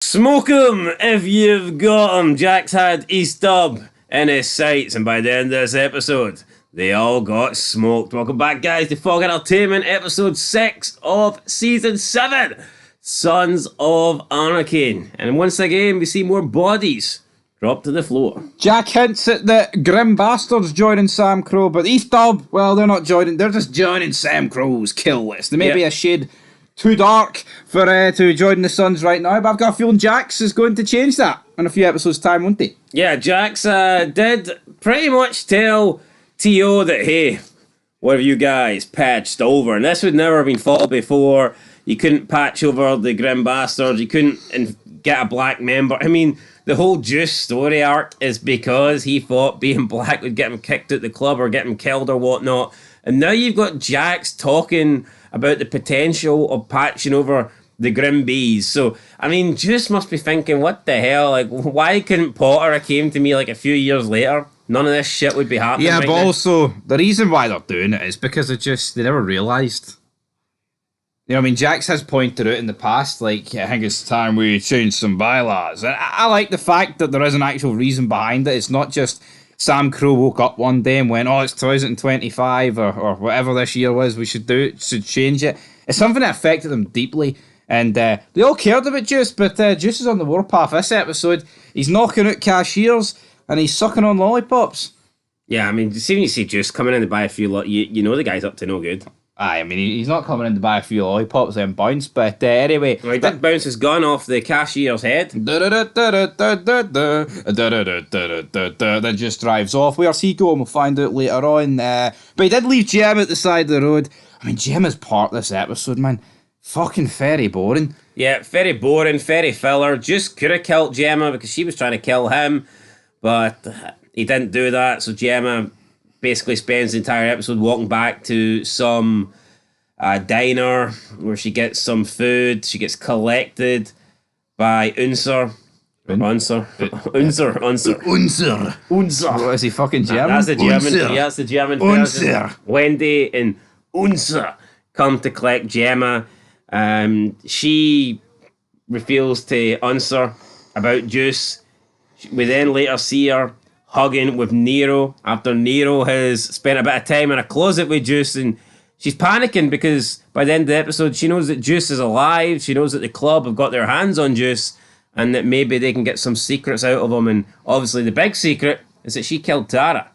Smoke 'em if you've got 'em. Jack's had East Dub in his sights, and by the end of this episode, they all got smoked. Welcome back, guys, to Fog Entertainment, episode 6 of season 7, Sons of Anarchy. And once again, we see more bodies drop to the floor. Jack hints at the Grim Bastards joining SAMCRO, but East Dub, well, they're not joining, they're just joining SAMCRO's kill list. They may be a shade too dark for to join the Suns right now, but I've got a feeling Jax is going to change that in a few episodes' time, won't he? Yeah, Jax did pretty much tell T.O. that, hey, what have you guys patched over? And this would never have been thought before. You couldn't patch over the Grim Bastards. You couldn't get a black member. I mean, the whole Juice story arc is because he thought being black would get him kicked out the club or get him killed or whatnot. And now you've got Jax talking about the potential of patching over the Grim Bees. So, I mean, Juice must be thinking, what the hell? Like, why couldn't Potter have came to me like a few years later? None of this shit would be happening. Yeah, right but now. also, the reason why they're doing it is because they never realised. You know, I mean, Jax has pointed out in the past, like, I think it's time we change some bylaws. And I like the fact that there is an actual reason behind it. It's not just SAMCRO woke up one day and went, oh, it's 2025 or whatever this year was, we should change it. It's something that affected them deeply. And they all cared about Juice, but Juice is on the warpath this episode. He's knocking out cashiers and he's sucking on lollipops. Yeah, I mean, see when you see Juice coming in to buy a few, you know the guy's up to no good. Aye, I mean, he's not coming in to buy a few lollipops and bounce, but anyway. Well, he did bounce his gun off the cashier's head. Then just drives off. Where's he going? We'll find out later on. But he did leave Gem at the side of the road. I mean, Gem is part of this episode, man. Fucking very boring. Yeah, very boring, very filler. Juice could have killed Gemma because she was trying to kill him, but he didn't do that, so Gemma basically spends the entire episode walking back to some diner where she gets some food. She gets collected by Unser. Unser. What is he, fucking German? That's the German. Yeah, that's the German version. Wendy and Unser come to collect Gemma. She reveals to Unser about Juice. We then later see her hugging with Nero after Nero has spent a bit of time in a closet with Juice, and she's panicking because by the end of the episode she knows that Juice is alive. She knows that the club have got their hands on Juice and that maybe they can get some secrets out of him, and obviously the big secret is that she killed Tara.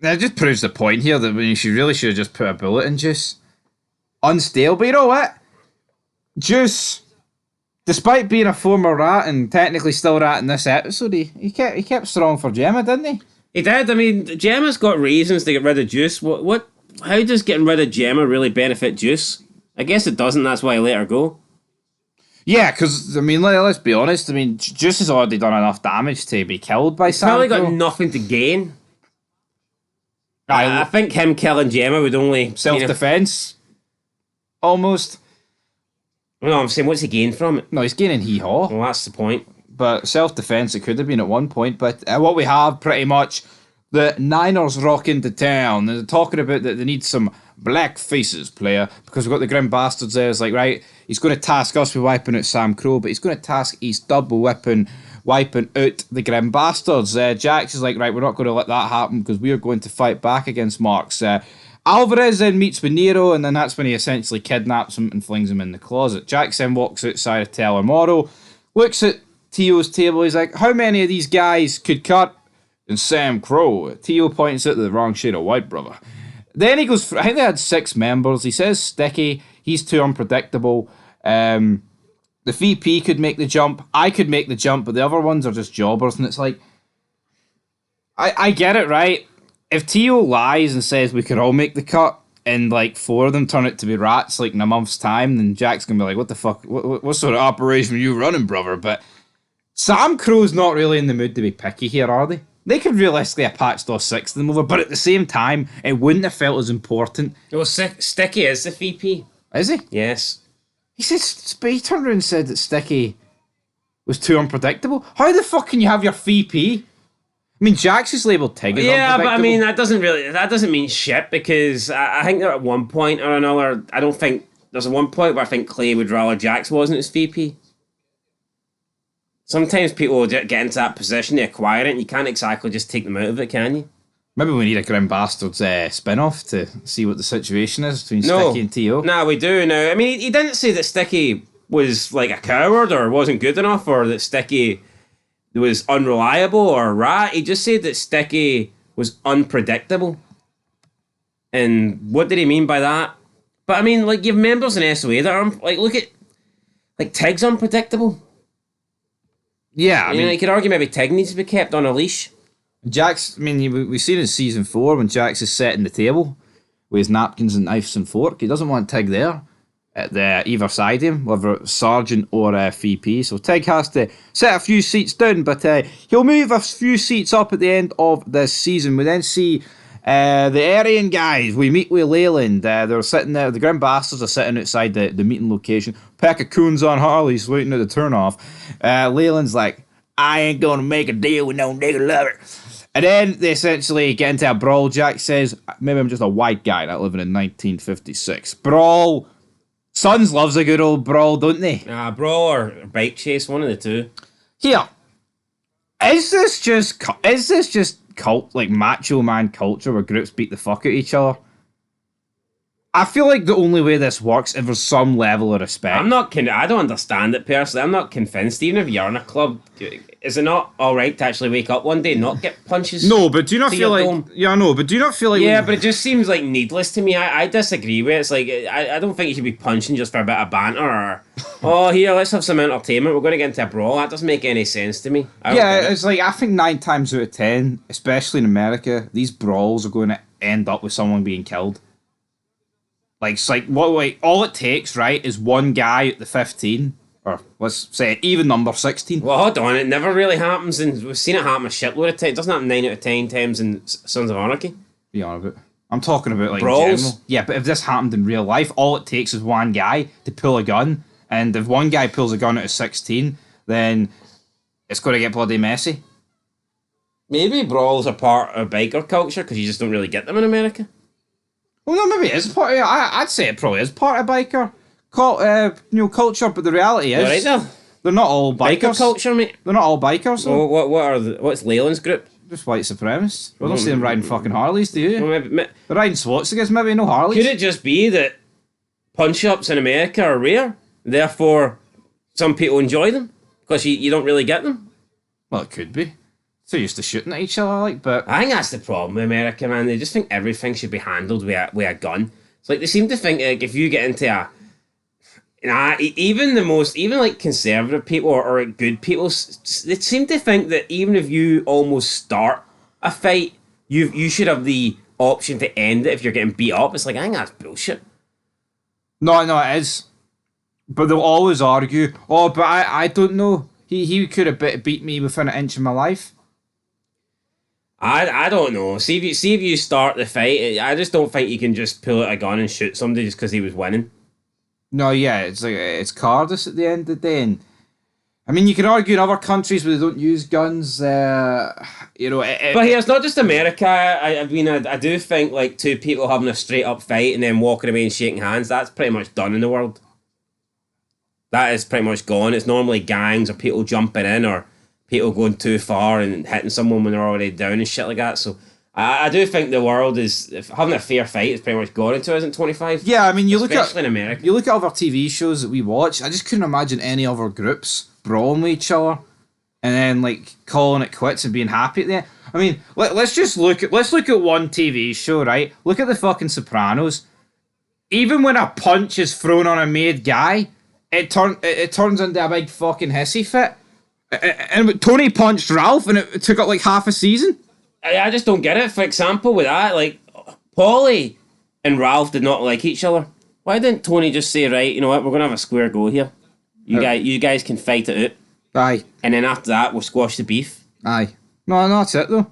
That just proves the point here that she really should have just put a bullet in Juice. Unstable, but you know what? Juice, despite being a former rat and technically still rat in this episode, he kept strong for Gemma, didn't he? He did. I mean, Gemma's got reasons to get rid of Juice. How does getting rid of Gemma really benefit Juice? I guess it doesn't, that's why he let her go. Yeah, because, I mean, let's be honest, I mean, Juice has already done enough damage to be killed by SAMCRO. Probably got nothing to gain. I think him killing Gemma would only... Self-defense, almost. No, I'm saying, what's he gain from it? No, he's gaining hee-haw. Well, that's the point. But self-defense, it could have been at one point. But what we have, pretty much, the Niners rock into town. They're talking about that they need some black faces, player, because we've got the Grim Bastards there. It's like, right, he's going to task us with wiping out SAMCRO, but he's going to task East Dub with wiping out the Grim Bastards. Jax is like, right, we're not going to let that happen because we are going to fight back against Marks. Alvarez then meets with Nero, and then that's when he essentially kidnaps him and flings him in the closet. Jax then walks outside of Telemoro, looks at T.O.'s table. He's like, how many of these guys could cut? And SAMCRO. T.O. points out the wrong shade of white, brother. Then he goes, I think they had 6 members. He says Sticky, he's too unpredictable. The VP could make the jump. I could make the jump, but the other ones are just jobbers. And it's like, I get it, right? If T.O. lies and says we could all make the cut and like 4 of them turn out to be rats like in a month's time, then Jack's going to be like, what the fuck? What sort of operation are you running, brother? But SAMCRO's not really in the mood to be picky here, are they? They could realistically have patched all 6 of them over, but at the same time, it wouldn't have felt as important. Well, Sticky is the VP. Is he? Yes. He says, but he turned around and said that Sticky was too unpredictable. How the fuck can you have your VP? I mean, Jax is labelled Tig as yeah, but I mean, unpredictable. that doesn't mean shit because I think that at one point or another, I don't think there's one point where I think Clay would rather Jax wasn't his VP. sometimes people get into that position, they acquire it, and you can't exactly just take them out of it, can you? Maybe we need a Grim Bastards spin-off to see what the situation is between Sticky and T.O. Nah, we do now. I mean, he didn't say that Sticky was like a coward or wasn't good enough or that Sticky was unreliable or a rat. He just said that Sticky was unpredictable. And what did he mean by that? But I mean, like, you have members in SOA that are, like, look at, like, Tig's unpredictable. Yeah, I mean, you could argue maybe Tig needs to be kept on a leash. Jax, I mean, we've seen in season 4 when Jax is setting the table with his napkins and knives and fork, he doesn't want Tig there at either side of him, whether it's Sergeant or VP. So Tig has to set a few seats down, but he'll move a few seats up at the end of this season. We then see the Aryan guys. We meet with Leyland. They're sitting there. The Grim Bastards are sitting outside the meeting location. Pack of coons on Harleys waiting at the turnoff. Leyland's like, I ain't gonna make a deal with no nigger lover. And then they essentially get into a brawl. Jack says, maybe I'm just a white guy that living in 1956. Brawl. Sons loves a good old brawl, don't they? Brawl or bike chase, one of the two. Here, is this just cult, like macho man culture where groups beat the fuck out of each other? I feel like the only way this works is there's some level of respect. I don't understand it personally. I'm not convinced. Even if you're in a club, is it not all right to actually wake up one day and not get punches? No, but do you not feel like... Dome? Yeah, no, but do you not feel like... Yeah, but it just seems like needless to me. I disagree with it. It's like, I don't think you should be punching just for a bit of banter or, oh, here, let's have some entertainment. We're going to get into a brawl. That doesn't make any sense to me. It's like, I think 9 times out of 10, especially in America, these brawls are going to end up with someone being killed. Like, it's like, all it takes, right, is one guy at the 15, or let's say even number 16. Well, hold on, it never really happens, and we've seen it happen a shitload of times. It doesn't happen 9 out of 10 times in Sons of Anarchy. Be on about. I'm talking about, like, brawls. In general. Yeah, but if this happened in real life, all it takes is one guy to pull a gun, and if one guy pulls a gun out of 16, then it's going to get bloody messy. Maybe brawls are part of biker culture, because you just don't really get them in America. Well, no, maybe it is part of... I'd say it probably is part of biker culture, but the reality is... Right there. They're not all bikers. Biker culture, mate. They're not all bikers. So. What's Leyland's group? Just white supremacists. Well, don't see them riding fucking Harleys, do you? Well, they're riding Swastikas, maybe no Harleys. Could it just be that punch-ups in America are rare, therefore some people enjoy them? Because you don't really get them? Well, it could be. So used to shooting at each other, but... I think that's the problem with America, man. They just think everything should be handled with a gun. It's like they seem to think, like, if you get into even like conservative people or good people, they seem to think that even if you almost start a fight, you should have the option to end it if you're getting beat up. It's like, I think that's bullshit. No, it is. But they'll always argue, oh, but I don't know. He could have beat me within an inch of my life. I don't know. See if you start the fight. I just don't think you can just pull out a gun and shoot somebody just because he was winning. No, yeah, it's like it's cardless at the end of the day. And I mean, you can argue in other countries where they don't use guns. But here it's not just America. I do think like two people having a straight up fight and then walking away and shaking hands. That's pretty much done in the world. That is pretty much gone. It's normally gangs or people jumping in or people going too far and hitting someone when they're already down and shit like that. So I do think the world is having a fair fight is pretty much gone in 2025. Yeah, I mean, especially in America. You look at other TV shows that we watch. I just couldn't imagine any other groups brawling with each other and then like calling it quits and being happy at the end. I mean, let's look at one TV show, right? Look at the fucking Sopranos. Even when a punch is thrown on a made guy, it turns into a big fucking hissy fit. And Tony punched Ralph and it took up like half a season. I just don't get it. For example, with that, like, Paulie and Ralph did not like each other. Why didn't Tony just say, right, you know what, we're going to have a square go here. You guys can fight it out. Aye. And then after that, we'll squash the beef. Aye. No, that's it, though.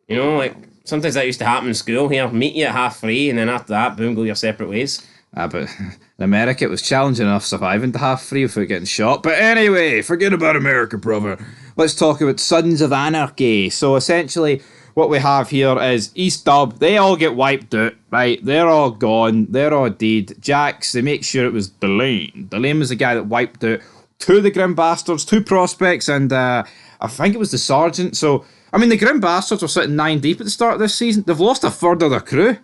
You know, like, sometimes that used to happen in school here. Meet you at 3:30, and then after that, boom, go your separate ways. But in America, it was challenging enough surviving to 3:30 without getting shot. But anyway, forget about America, brother. Let's talk about Sons of Anarchy. So essentially, what we have here is East Dub. They all get wiped out, right? They're all gone. They're all dead. Jax, they make sure it was Delane. Delane was the guy that wiped out two of the Grim Bastards, two prospects, and I think it was the sergeant. So, I mean, the Grim Bastards were sitting 9 deep at the start of this season. They've lost a third of their crew.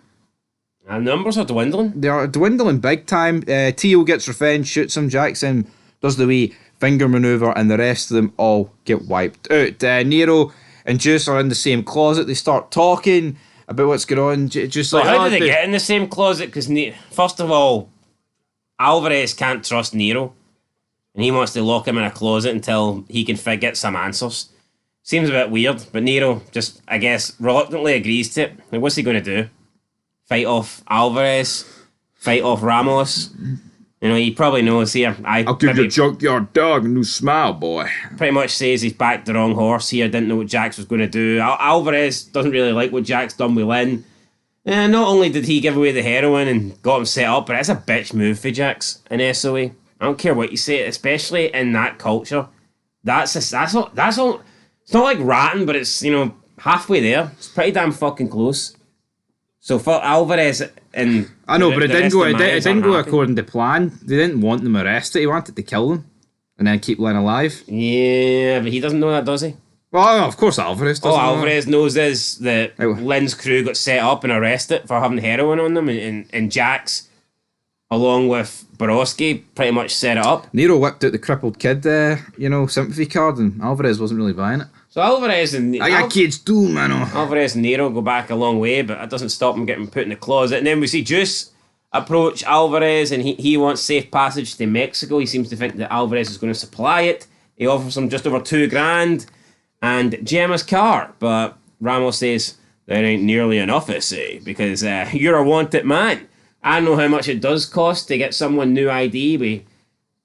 And numbers are dwindling. They are dwindling big time. Tio gets revenge, shoots him. Jackson does the wee finger maneuver, and the rest of them all get wiped out. Nero and Juice are in the same closet. They start talking about what's going on. Just But like, how did they get in the same closet? Because first of all, Alvarez can't trust Nero, and he wants to lock him in a closet until he can get some answers. Seems a bit weird, but Nero just, I guess, reluctantly agrees to it. Like, what's he going to do? Fight off Alvarez? Fight off Ramos? You know, he probably knows here. I'll give your junkyard dog a new smile, boy. Pretty much says he's backed the wrong horse here. Didn't know what Jax was going to do. Alvarez doesn't really like what Jax done with Lynn. And not only did he give away the heroin and got him set up, but it's a bitch move for Jax in SOE. I don't care what you say, especially in that culture. That's all. It's not like ratting, but it's, you know, halfway there. It's pretty damn fucking close. So for Alvarez and I know, but it didn't go according to plan. They didn't want them arrested. He wanted to kill them and then keep Lynn alive. Yeah, but he doesn't know that, does he? Well, of course Alvarez doesn't. All Alvarez knows is that Lynn's crew got set up and arrested for having heroin on them, and Jax, along with Borowski, pretty much set it up. Nero whipped out the crippled kid, sympathy card, and Alvarez wasn't really buying it. So Alvarez and I got kids too, man. Alvarez and Nero go back a long way, but that doesn't stop him getting put in the closet. And then we see Juice approach Alvarez, and he wants safe passage to Mexico. He seems to think that Alvarez is going to supply it. He offers him just over $2,000 and Gemma's car, but Ramos says that ain't nearly enough, I say, because you're a wanted man. I know how much it does cost to get someone new ID with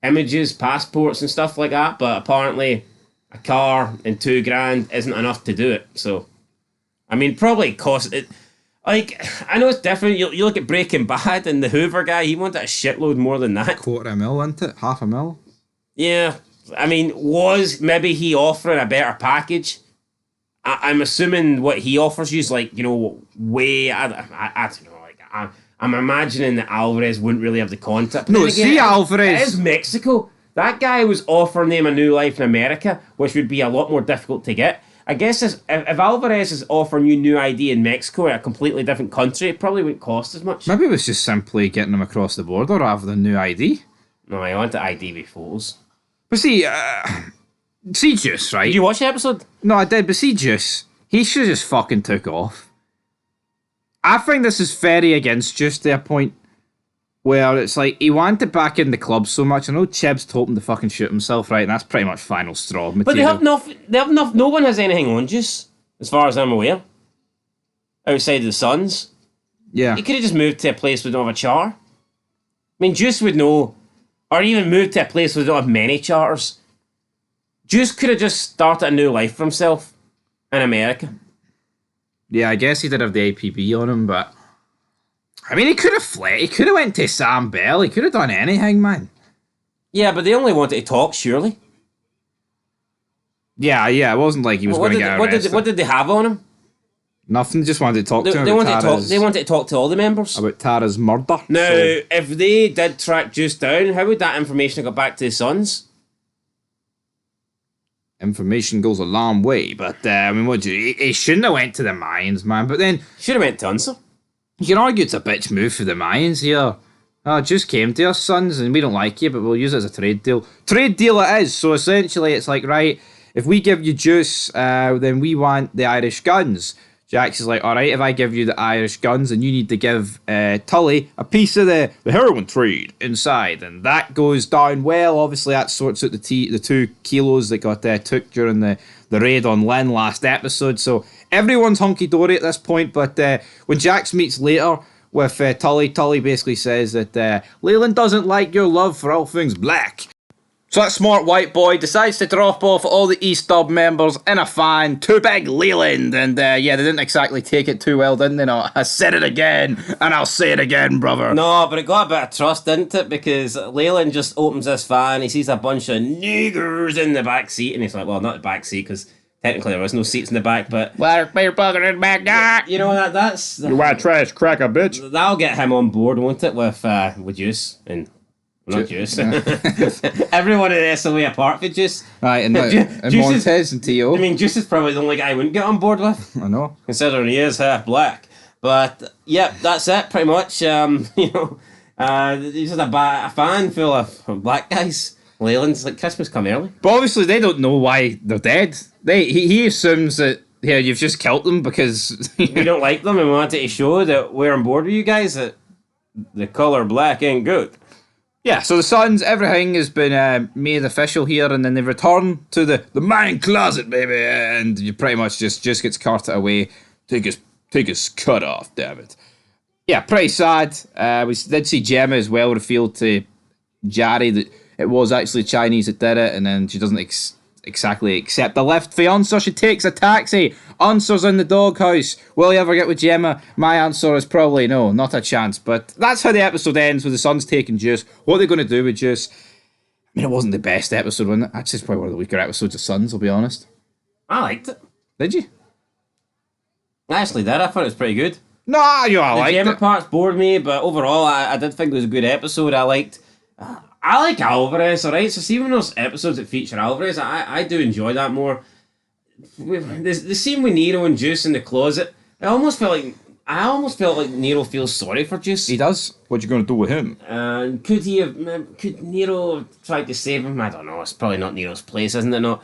images, passports, and stuff like that, but apparently a car and $2,000 isn't enough to do it. So, I mean, probably cost it. Like, I know it's different. You look at Breaking Bad and the Hoover guy, he wanted a shitload more than that. $250,000, isn't it? $500,000. Yeah. I mean, was maybe he offering a better package? I'm assuming what he offers you is like, you know, way, I don't know, like, I'm imagining that Alvarez wouldn't really have the contact. No, see Alvarez. It is Mexico. That guy was offering them a new life in America, which would be a lot more difficult to get. I guess if Alvarez is offering you new ID in Mexico, in a completely different country, it probably wouldn't cost as much. Maybe it was just simply getting them across the border rather than new ID. No, I want the ID with photos. But see Juice, right? Did you watch the episode? No, I did, but see Juice, he should have just fucking took off. I think this is very against Juice to a point where it's like he wanted back in the club so much. I know Chibs told him to fucking shoot himself, right? And that's pretty much final straw material. But they have enough. No one has anything on Juice, as far as I'm aware. Outside of the Suns. Yeah. He could have just moved to a place with no have a char. I mean, Juice would know, or even moved to a place with don't have many charters. Juice could have just started a new life for himself in America. Yeah, I guess he did have the APB on him, but I mean, he could have fled. He could have went to Sam Bell. He could have done anything, man. Yeah, but they only wanted to talk, surely. Yeah, it wasn't like he was going to get arrested. What did they have on him? Nothing, just wanted to talk to him they wanted to talk to all the members. About Tara's murder. Now, if they did track Juice down, how would that information have got back to the Suns? Information goes a long way, but I mean, he shouldn't have went to the Mayans, man. But then should have went to Unser. You can argue it's a bitch move for the Mayans here. Just came to us, Sons, and we don't like you, but we'll use it as a trade deal. Trade deal it is. So essentially, it's like, right, if we give you Juice, then we want the Irish guns. Jax is like, all right, if I give you the Irish guns, then you need to give Tully a piece of the heroin trade inside. And that goes down well. Obviously, that sorts out the 2 kilos that got took during the raid on Lynn last episode. So everyone's hunky-dory at this point. But when Jax meets later with Tully basically says that Leyland doesn't like your love for all things black. So that smart white boy decides to drop off all the East Dub members in a fan to Big Leyland. And they didn't exactly take it too well, didn't they? No, I said it again, and I'll say it again, brother. No, but it got a bit of trust, didn't it? Because Leyland just opens this fan, he sees a bunch of niggers in the back seat, and he's like, well, not the back seat, because technically there was no seats in the back, but... Well, your pocket in the back, you know, that's... You white trash cracker, bitch. That'll get him on board, won't it, with Juice and Not Juice. Everyone in SLA apart from Juice. Right, and Montez and T.O. I mean, Juice is probably the only guy I wouldn't get on board with. I know. Considering he is half black. But, yep, that's it, pretty much. He's just a fan full of black guys. Leyland's like, Christmas come early. But obviously they don't know why they're dead. He assumes that, yeah, you've just killed them because... We don't like them and we wanted to show that we're on board with you guys, that the colour black ain't good. Yeah, so the Suns, everything has been made official here, and then they return to the mine closet, baby, and you pretty much just gets carted away. Take his cut off, damn it. Yeah, pretty sad. We did see Gemma as well revealed to Jari that it was actually Chinese that did it, and then she doesn't exactly accept the lift for Unser. She takes a taxi. Unser's in the doghouse. Will he ever get with Gemma? My answer is probably no, not a chance. But that's how the episode ends, with the Suns taking Juice. What are they going to do with Juice? I mean, it wasn't the best episode, wasn't it? Actually, it's probably one of the weaker episodes of Suns, I'll be honest. I liked it. Did you? I actually did. I thought it was pretty good. No, I liked it. The Gemma parts bored me, but overall, I did think it was a good episode. I like Alvarez, alright? So see when those episodes that feature Alvarez, I do enjoy that more. The scene with Nero and Juice in the closet, I almost felt like Nero feels sorry for Juice. He does. What you going to do with him? Could Nero have tried to save him? I don't know. It's probably not Nero's place, isn't it? No.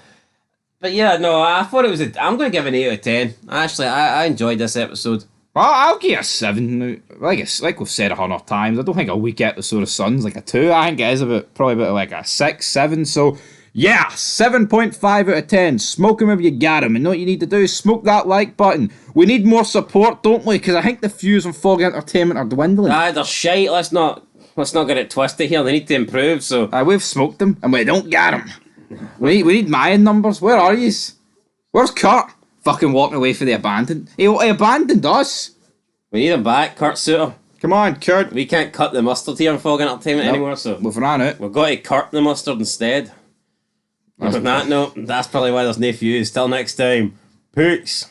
But yeah, no, I thought it was I'm going to give it an 8 out of 10. Actually, I enjoyed this episode. Well, I'll give it a 7. Like we've said 100 times, I don't think a weak episode of Suns like a 2. I think it is probably about like a 6, 7. So, yeah, 7.5 out of 10. Smoke him if you got him. And what you need to do is smoke that like button. We need more support, don't we? Because I think the views on Fog Entertainment are dwindling. They're shite. Let's not get it twisted here. They need to improve. So we've smoked them and we don't get them. We need Mayan numbers. Where are yous? Where's Kurt? Fucking walking away for the abandoned. He abandoned us. We need him back, Kurt Suter. Come on, Kurt. We can't cut the mustard here on Fog Entertainment anymore, so we've ran out. We've got to cut the mustard instead. On that note, that's probably why there's no views. Till next time, peace.